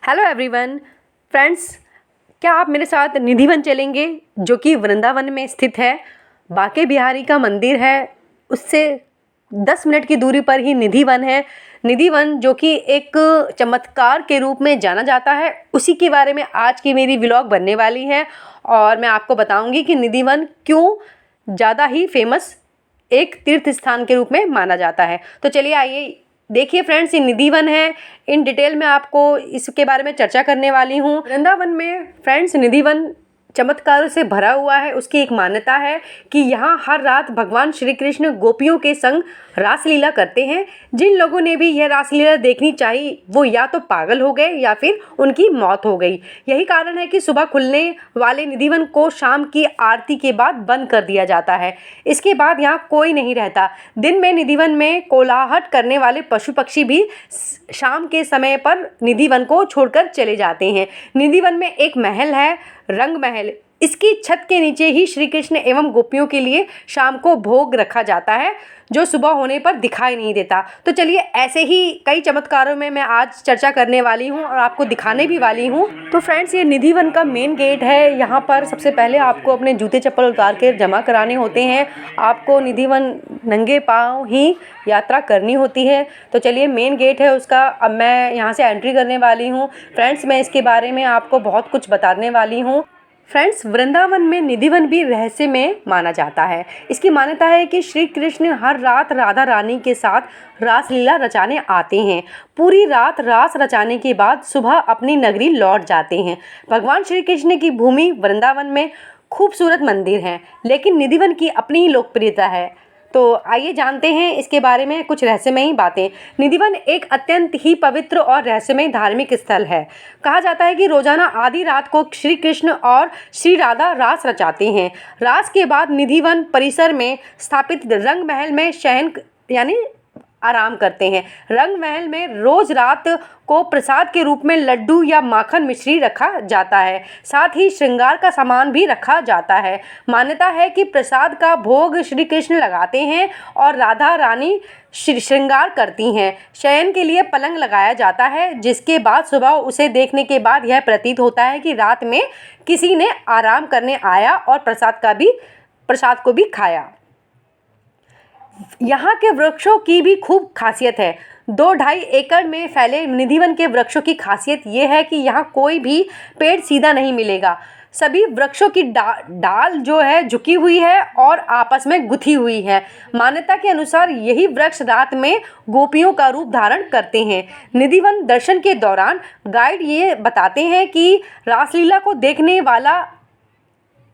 Hello everyone friends, क्या आप मेरे साथ निधिवन चलेंगे जो कि वृंदावन में स्थित है। बांके बिहारी का मंदिर है, उससे 10 मिनट की दूरी पर ही निधिवन है। निधिवन जो कि एक चमत्कार के रूप में जाना जाता है, उसी के बारे में आज की मेरी व्लॉग बनने वाली है और मैं आपको बताऊंगी कि निधिवन क्यों ज़्यादा ही फेमस एक तीर्थ स्थान के रूप में माना जाता है। तो चलिए आइए देखिए फ्रेंड्स, ये निधिवन है। इन डिटेल में आपको इसके बारे में चर्चा करने वाली हूँ। वृंदावन में फ्रेंड्स निधिवन चमत्कारों से भरा हुआ है। उसकी एक मान्यता है कि यहाँ हर रात भगवान श्री कृष्ण गोपियों के संग रासलीला करते हैं। जिन लोगों ने भी यह रासलीला देखनी चाहिए वो या तो पागल हो गए या फिर उनकी मौत हो गई। यही कारण है कि सुबह खुलने वाले निधिवन को शाम की आरती के बाद बंद कर दिया जाता है। इसके बाद यहाँ कोई नहीं रहता। दिन में निधिवन में कोलाहट करने वाले पशु पक्षी भी शाम के समय पर निधिवन को छोड़कर चले जाते हैं। निधिवन में एक महल है, रंग महल। इसकी छत के नीचे ही श्री कृष्ण एवं गोपियों के लिए शाम को भोग रखा जाता है, जो सुबह होने पर दिखाई नहीं देता। तो चलिए ऐसे ही कई चमत्कारों में मैं आज चर्चा करने वाली हूँ और आपको दिखाने भी वाली हूँ। तो फ्रेंड्स, ये निधिवन का मेन गेट है। यहाँ पर सबसे पहले आपको अपने जूते चप्पल उतार के जमा कराने होते हैं। आपको निधिवन नंगे पाँव ही यात्रा करनी होती है। तो चलिए मेन गेट है उसका, अब मैं यहाँ से एंट्री करने वाली हूँ। फ्रेंड्स, मैं इसके बारे में आपको बहुत कुछ बताने वाली हूँ। फ्रेंड्स, वृंदावन में निधिवन भी रहस्य में माना जाता है। इसकी मान्यता है कि श्री कृष्ण हर रात राधा रानी के साथ रासलीला रचाने आते हैं। पूरी रात रास रचाने के बाद सुबह अपनी नगरी लौट जाते हैं। भगवान श्री कृष्ण की भूमि वृंदावन में खूबसूरत मंदिर हैं, लेकिन निधिवन की अपनी ही लोकप्रियता है। तो आइए जानते हैं इसके बारे में कुछ रहस्यमयी बातें। निधिवन एक अत्यंत ही पवित्र और रहस्यमय धार्मिक स्थल है। कहा जाता है कि रोजाना आधी रात को श्री कृष्ण और श्री राधा रास रचाते हैं। रास के बाद निधिवन परिसर में स्थापित रंग महल में शयन यानी आराम करते हैं। रंग महल में रोज रात को प्रसाद के रूप में लड्डू या माखन मिश्री रखा जाता है। साथ ही श्रृंगार का सामान भी रखा जाता है। मान्यता है कि प्रसाद का भोग श्री कृष्ण लगाते हैं और राधा रानी श्रृंगार करती हैं। शयन के लिए पलंग लगाया जाता है, जिसके बाद सुबह उसे देखने के बाद यह प्रतीत होता है कि रात में किसी ने आराम करने आया और प्रसाद को भी खाया। यहाँ के वृक्षों की भी खूब खासियत है। 2-2.5 एकड़ में फैले निधिवन के वृक्षों की खासियत ये है कि यहाँ कोई भी पेड़ सीधा नहीं मिलेगा। सभी वृक्षों की डाल जो है झुकी हुई है और आपस में गुथी हुई है। मान्यता के अनुसार यही वृक्ष रात में गोपियों का रूप धारण करते हैं। निधिवन दर्शन के दौरान गाइड ये बताते हैं कि रासलीला को देखने वाला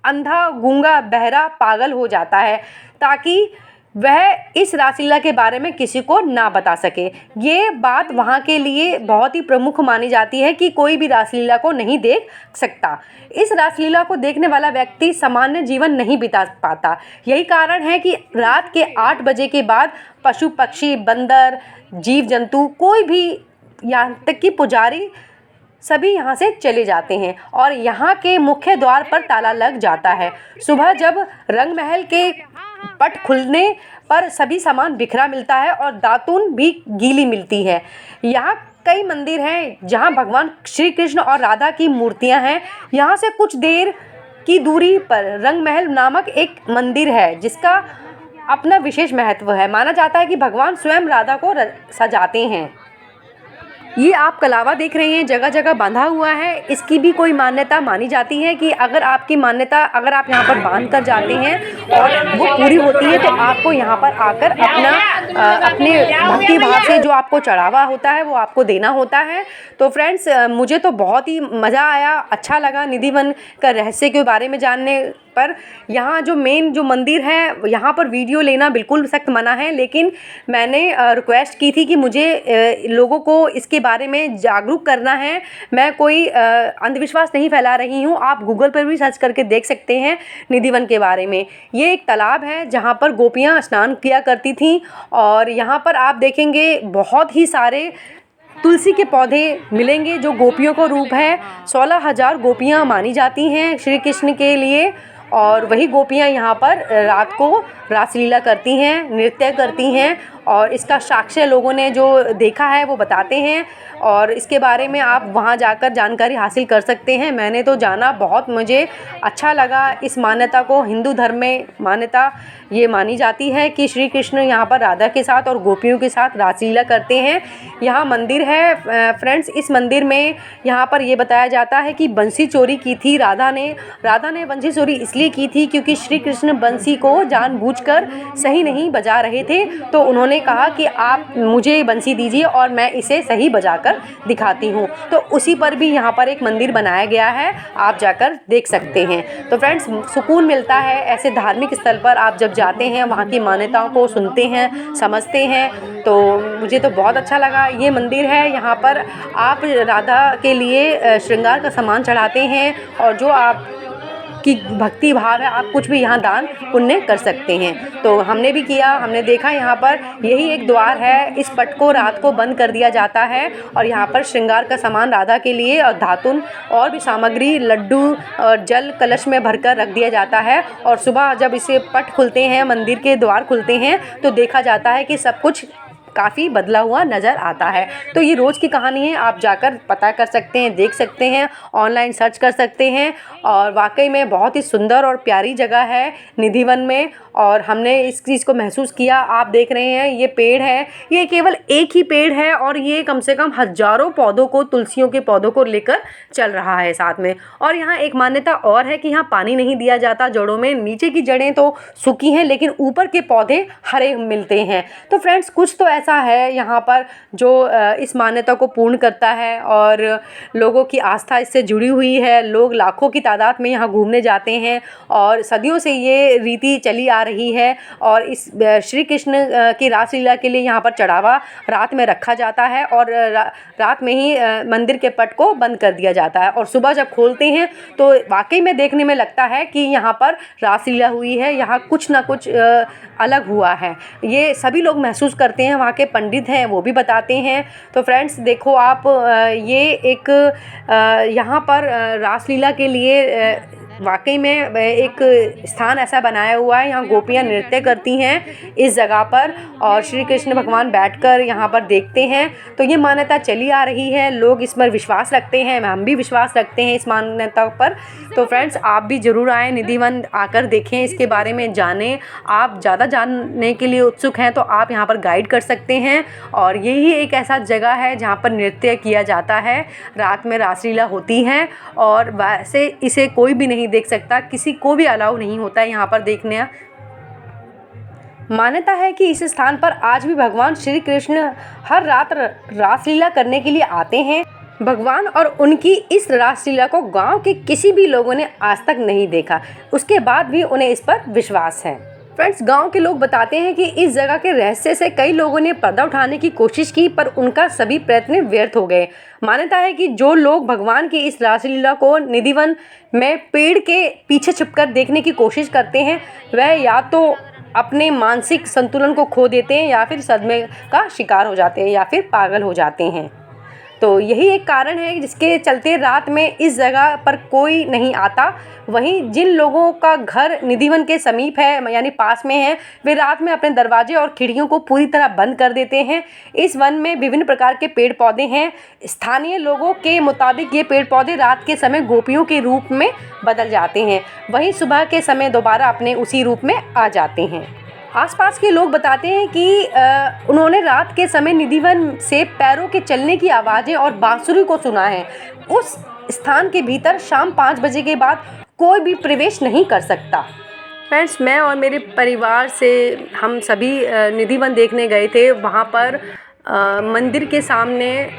अंधा, गूंगा, बहरा, पागल हो जाता है ताकि वह इस रासलीला के बारे में किसी को ना बता सके। ये बात वहाँ के लिए बहुत ही प्रमुख मानी जाती है कि कोई भी रासलीला को नहीं देख सकता। इस रासलीला को देखने वाला व्यक्ति सामान्य जीवन नहीं बिता पाता। यही कारण है कि रात के 8 बजे के बाद पशु पक्षी, बंदर, जीव जंतु, कोई भी, यहाँ तक कि पुजारी, सभी यहाँ से चले जाते हैं और यहाँ के मुख्य द्वार पर ताला लग जाता है। सुबह जब रंग महल के पट खुलने पर सभी सामान बिखरा मिलता है और दातून भी गीली मिलती है। यहाँ कई मंदिर हैं जहाँ भगवान श्री कृष्ण और राधा की मूर्तियाँ हैं। यहाँ से कुछ देर की दूरी पर रंग महल नामक एक मंदिर है, जिसका अपना विशेष महत्व है। माना जाता है कि भगवान स्वयं राधा को सजाते हैं। ये आप कलावा देख रहे हैं, जगह जगह बांधा हुआ है। इसकी भी कोई मान्यता मानी जाती है कि अगर आप यहाँ पर बांध कर जाते हैं और वो पूरी होती है तो आपको यहाँ पर आकर अपने भक्ति भाव से जो आपको चढ़ावा होता है वो आपको देना होता है। तो फ्रेंड्स, मुझे तो बहुत ही मज़ा आया, अच्छा लगा निधिवन का रहस्य के बारे में जानने पर। यहाँ जो मेन जो मंदिर है, यहाँ पर वीडियो लेना बिल्कुल सख्त मना है, लेकिन मैंने रिक्वेस्ट की थी कि मुझे लोगों को इसके बारे में जागरूक करना है। मैं कोई अंधविश्वास नहीं फैला रही हूँ। आप गूगल पर भी सर्च करके देख सकते हैं निधिवन के बारे में। ये एक तालाब है जहाँ पर गोपियाँ स्नान किया करती थीं और यहाँ पर आप देखेंगे बहुत ही सारे तुलसी के पौधे मिलेंगे जो गोपियों को रूप है। 16,000 गोपियाँ मानी जाती हैं श्री कृष्ण के लिए और वही गोपियाँ यहाँ पर रात को रासलीला करती हैं, नृत्य करती हैं और इसका साक्ष्य लोगों ने जो देखा है वो बताते हैं, और इसके बारे में आप वहाँ जाकर जानकारी हासिल कर सकते हैं। मैंने तो जाना, बहुत मुझे अच्छा लगा। इस मान्यता को हिंदू धर्म में मान्यता ये मानी जाती है कि श्री कृष्ण यहाँ पर राधा के साथ और गोपियों के साथ रासलीला करते हैं। यहाँ मंदिर है फ्रेंड्स, इस मंदिर में यहाँ पर ये बताया जाता है कि बंसी चोरी की थी राधा ने बंसी चोरी इसलिए की थी क्योंकि श्री कृष्ण बंसी को जानबूझकर सही नहीं बजा रहे थे। तो उन्होंने कहा कि आप मुझे बंसी दीजिए और मैं इसे सही बजाकर दिखाती हूँ। तो उसी पर भी यहाँ पर एक मंदिर बनाया गया है, आप जाकर देख सकते हैं। तो फ्रेंड्स, सुकून मिलता है ऐसे धार्मिक स्थल पर आप जब जाते हैं, वहाँ की मान्यताओं को सुनते हैं, समझते हैं। तो मुझे तो बहुत अच्छा लगा। ये मंदिर है, यहाँ पर आप राधा के लिए श्रृंगार का सामान चढ़ाते हैं, और जो आप की भक्ति भाव है, आप कुछ भी यहाँ दान पुण्य कर सकते हैं। तो हमने भी किया, हमने देखा यहाँ पर यही एक द्वार है। इस पट को रात को बंद कर दिया जाता है और यहाँ पर श्रृंगार का सामान राधा के लिए और धातुन और भी सामग्री, लड्डू और जल कलश में भरकर रख दिया जाता है। और सुबह जब इसे पट खुलते हैं, मंदिर के द्वार खुलते हैं, तो देखा जाता है कि सब कुछ काफ़ी बदला हुआ नज़र आता है। तो ये रोज़ की कहानी है, आप जाकर पता कर सकते हैं, देख सकते हैं, ऑनलाइन सर्च कर सकते हैं। और वाकई में बहुत ही सुंदर और प्यारी जगह है निधिवन में, और हमने इस चीज़ को महसूस किया। आप देख रहे हैं ये पेड़ है, ये केवल एक ही पेड़ है और ये कम से कम हज़ारों पौधों को, तुलसियों के पौधों को लेकर चल रहा है साथ में। और यहाँ एक मान्यता और है कि यहाँ पानी नहीं दिया जाता जड़ों में, नीचे की जड़ें तो सूखी हैं लेकिन ऊपर के पौधे हरे मिलते हैं। तो फ्रेंड्स, कुछ तो ऐसा है यहाँ पर जो इस मान्यता को पूर्ण करता है और लोगों की आस्था इससे जुड़ी हुई है। लोग लाखों की तादाद में यहाँ घूमने जाते हैं और सदियों से ये रीति चली आ रही है। और इस श्री कृष्ण की रासलीला के लिए यहाँ पर चढ़ावा रात में रखा जाता है और रात में ही मंदिर के पट को बंद कर दिया जाता है, और सुबह जब खोलते हैं तो वाकई में देखने में लगता है कि यहाँ पर रासलीला हुई है, यहाँ कुछ ना कुछ अलग हुआ है। ये सभी लोग महसूस करते हैं, वहाँ के पंडित हैं वो भी बताते हैं। तो फ्रेंड्स देखो आप, ये एक यहाँ पर रासलीला के लिए वाकई में एक स्थान ऐसा बनाया हुआ है। यहाँ गोपियाँ नृत्य करती हैं इस जगह पर और श्री कृष्ण भगवान बैठकर यहाँ पर देखते हैं। तो ये मान्यता चली आ रही है, लोग इस पर विश्वास रखते हैं, हम भी विश्वास रखते हैं इस मान्यता पर। तो फ्रेंड्स, आप भी ज़रूर आएँ निधिवन, आकर देखें, इसके बारे में जानें। आप ज़्यादा जानने के लिए उत्सुक हैं तो आप यहाँ पर गाइड कर सकते हैं। और यही एक ऐसा जगह है जहाँ पर नृत्य किया जाता है, रात में रासलीला होती है और वैसे इसे कोई भी नहीं देख सकता, किसी को भी अलाउ नहीं होता है यहाँ पर देखने। मान्यता है कि इस स्थान पर आज भी भगवान श्री कृष्ण हर रात रासलीला करने के लिए आते हैं। भगवान और उनकी इस रासलीला को गांव के किसी भी लोगों ने आज तक नहीं देखा, उसके बाद भी उन्हें इस पर विश्वास है। फ्रेंड्स, गांव के लोग बताते हैं कि इस जगह के रहस्य से कई लोगों ने पर्दा उठाने की कोशिश की पर उनका सभी प्रयत्न व्यर्थ हो गए। मान्यता है कि जो लोग भगवान की इस रासलीला को निधिवन में पेड़ के पीछे छिपकर देखने की कोशिश करते हैं, वह या तो अपने मानसिक संतुलन को खो देते हैं या फिर सदमे का शिकार हो जाते हैं या फिर पागल हो जाते हैं। तो यही एक कारण है जिसके चलते रात में इस जगह पर कोई नहीं आता। वहीं जिन लोगों का घर निधिवन के समीप है यानी पास में है, वे रात में अपने दरवाजे और खिड़कियों को पूरी तरह बंद कर देते हैं। इस वन में विभिन्न प्रकार के पेड़ पौधे हैं। स्थानीय लोगों के मुताबिक ये पेड़ पौधे रात के समय गोपियों के रूप में बदल जाते हैं, वहीं सुबह के समय दोबारा अपने उसी रूप में आ जाते हैं। आसपास के लोग बताते हैं कि उन्होंने रात के समय निधिवन से पैरों के चलने की आवाज़ें और बांसुरी को सुना है। उस स्थान के भीतर शाम 5 बजे के बाद कोई भी प्रवेश नहीं कर सकता। फ्रेंड्स, मैं और मेरे परिवार से हम सभी निधिवन देखने गए थे। वहाँ पर मंदिर के सामने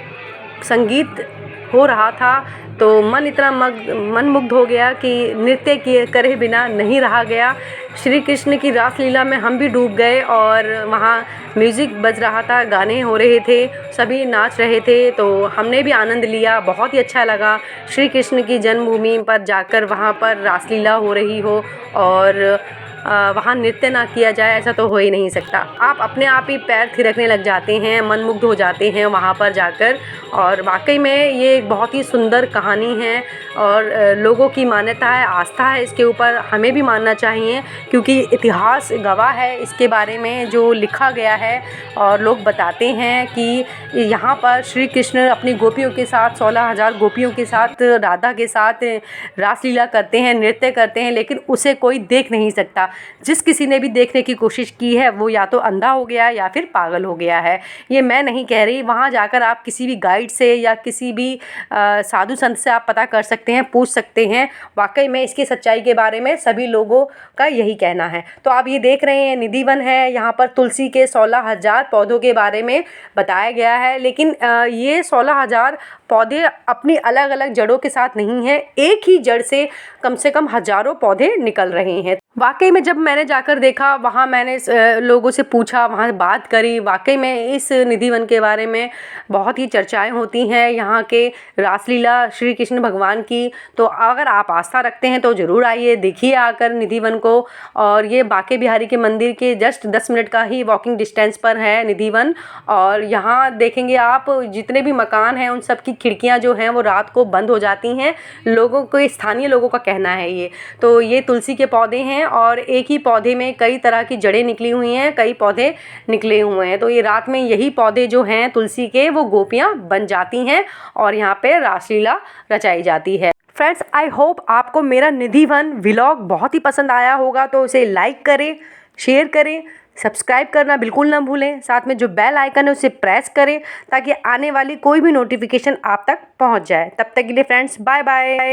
संगीत हो रहा था तो मन इतना मनमुग्ध हो गया कि नृत्य किए करे बिना नहीं रहा गया। श्री कृष्ण की रासलीला में हम भी डूब गए और वहाँ म्यूज़िक बज रहा था, गाने हो रहे थे, सभी नाच रहे थे, तो हमने भी आनंद लिया। बहुत ही अच्छा लगा श्री कृष्ण की जन्मभूमि पर जाकर वहाँ पर रासलीला हो रही हो और वहाँ नृत्य ना किया जाए, ऐसा तो हो ही नहीं सकता। आप अपने आप ही पैर थिरकने लग जाते हैं, मंत्रमुग्ध हो जाते हैं वहाँ पर जाकर। और वाकई में ये एक बहुत ही सुंदर कहानी है और लोगों की मान्यता है, आस्था है इसके ऊपर, हमें भी मानना चाहिए क्योंकि इतिहास गवाह है इसके बारे में जो लिखा गया है। और लोग बताते हैं कि यहाँ पर श्री कृष्ण अपनी गोपियों के साथ 16,000 गोपियों के साथ राधा के साथ रासलीला करते हैं, नृत्य करते हैं, लेकिन उसे कोई देख नहीं सकता। जिस किसी ने भी देखने की कोशिश की है वो या तो अंधा हो गया है या फिर पागल हो गया है। ये मैं नहीं कह रही, वहाँ जाकर आप किसी भी गाइड से या किसी भी साधु संत से आप पता कर सकते हैं, पूछ सकते हैं। वाकई में इसकी सच्चाई के बारे में सभी लोगों का यही कहना है। तो आप ये देख रहे हैं निधिवन है, यहाँ पर तुलसी के 16,000 पौधों के बारे में बताया गया है। लेकिन ये 16,000 पौधे अपनी अलग अलग जड़ों के साथ नहीं हैं, एक ही जड़ से कम हज़ारों पौधे निकल रहे हैं। वाकई में जब मैंने जाकर देखा, वहाँ मैंने लोगों से पूछा, वहाँ बात करी, वाकई में इस निधिवन के बारे में बहुत ही चर्चाएं होती हैं, यहाँ के रासलीला श्री कृष्ण भगवान की। तो अगर आप आस्था रखते हैं तो ज़रूर आइए, देखिए आकर निधिवन को। और ये बांके बिहारी के मंदिर के जस्ट 10 मिनट का ही वॉकिंग डिस्टेंस पर है निधिवन। और यहाँ देखेंगे आप जितने भी मकान हैं उन सब की खिड़कियाँ जो हैं वो रात को बंद हो जाती हैं, लोगों को, स्थानीय लोगों का कहना है ये। तो ये तुलसी के पौधे हैं और एक ही पौधे में कई तरह की जड़ें निकली हुई हैं, कई पौधे निकले हुए हैं। तो ये रात में यही पौधे जो हैं तुलसी के, वो गोपियाँ बन जाती हैं और यहाँ पे रासलीला रचाई जाती है। फ्रेंड्स, आई होप आपको मेरा निधिवन व्लॉग बहुत ही पसंद आया होगा, तो उसे लाइक करें, शेयर करें, सब्सक्राइब करना बिल्कुल ना भूलें। साथ में जो बेल आइकन है उसे प्रेस करें ताकि आने वाली कोई भी नोटिफिकेशन आप तक पहुंच जाए। तब तक के लिए फ्रेंड्स, बाय बाय।